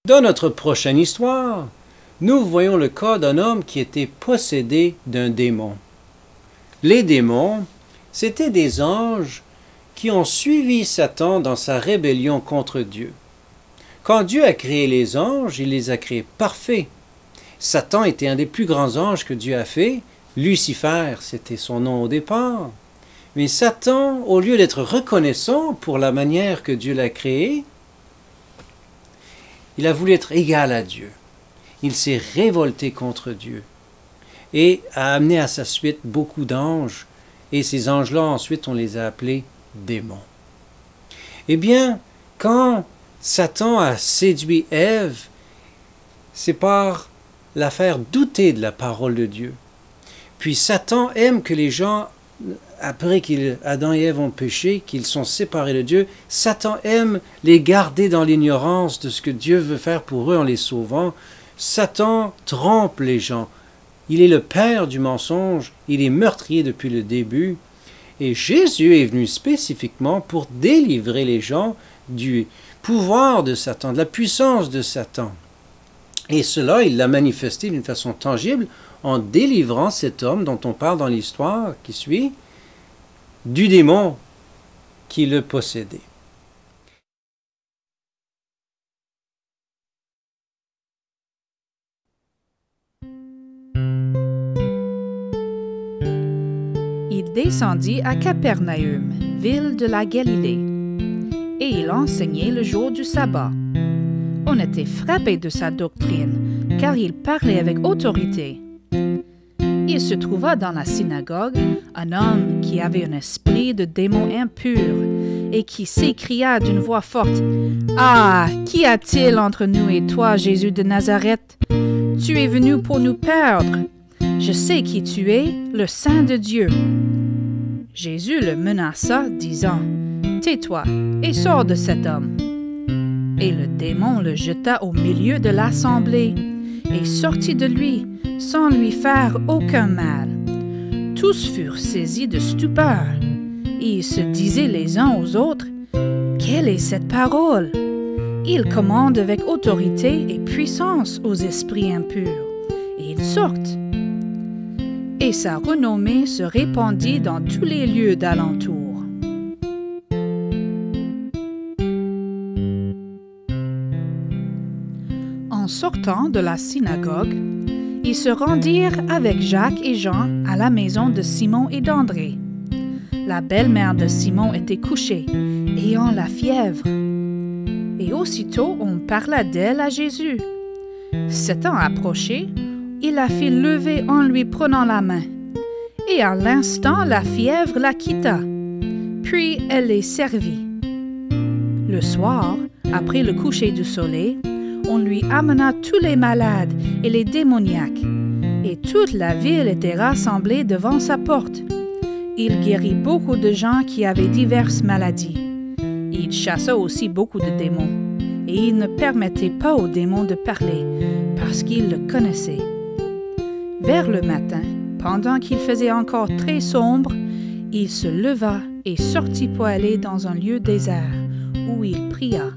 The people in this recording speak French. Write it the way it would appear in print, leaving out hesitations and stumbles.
Dans notre prochaine histoire, nous voyons le cas d'un homme qui était possédé d'un démon. Les démons, c'étaient des anges qui ont suivi Satan dans sa rébellion contre Dieu. Quand Dieu a créé les anges, il les a créés parfaits. Satan était un des plus grands anges que Dieu a fait. Lucifer, c'était son nom au départ. Mais Satan, au lieu d'être reconnaissant pour la manière que Dieu l'a créé, il a voulu être égal à Dieu. Il s'est révolté contre Dieu et a amené à sa suite beaucoup d'anges. Et ces anges-là, ensuite, on les a appelés démons. Eh bien, quand Satan a séduit Ève, c'est par la faire douter de la parole de Dieu. Puis Satan aime que les gens, après qu'Adam et Ève ont péché, qu'ils sont séparés de Dieu, Satan aime les garder dans l'ignorance de ce que Dieu veut faire pour eux en les sauvant. Satan trompe les gens. Il est le père du mensonge, il est meurtrier depuis le début. Et Jésus est venu spécifiquement pour délivrer les gens du pouvoir de Satan, de la puissance de Satan. Et cela, il l'a manifesté d'une façon tangible en délivrant cet homme dont on parle dans l'histoire qui suit, du démon qui le possédait. Il descendit à Capernaum, ville de la Galilée, et il enseignait le jour du sabbat. On était frappé de sa doctrine, car il parlait avec autorité. Il se trouva dans la synagogue un homme qui avait un esprit de démon impur et qui s'écria d'une voix forte: « Ah, qu'y a-t-il entre nous et toi, Jésus de Nazareth? Tu es venu pour nous perdre. Je sais qui tu es, le Saint de Dieu. » Jésus le menaça, disant: « Tais-toi et sors de cet homme. » Et le démon le jeta au milieu de l'assemblée et sortit de lui sans lui faire aucun mal. Tous furent saisis de stupeur et ils se disaient les uns aux autres: « Quelle est cette parole? Il commande avec autorité et puissance aux esprits impurs, et ils sortent. » Et sa renommée se répandit dans tous les lieux d'alentour. En sortant de la synagogue, ils se rendirent avec Jacques et Jean à la maison de Simon et d'André. La belle-mère de Simon était couchée, ayant la fièvre. Et aussitôt on parla d'elle à Jésus. S'étant approché, il la fit lever en lui prenant la main. Et à l'instant, la fièvre la quitta. Puis elle les servit. Le soir, après le coucher du soleil, on lui amena tous les malades et les démoniaques, et toute la ville était rassemblée devant sa porte. Il guérit beaucoup de gens qui avaient diverses maladies. Il chassa aussi beaucoup de démons, et il ne permettait pas aux démons de parler, parce qu'il le connaissait. Vers le matin, pendant qu'il faisait encore très sombre, il se leva et sortit pour aller dans un lieu désert, où il pria.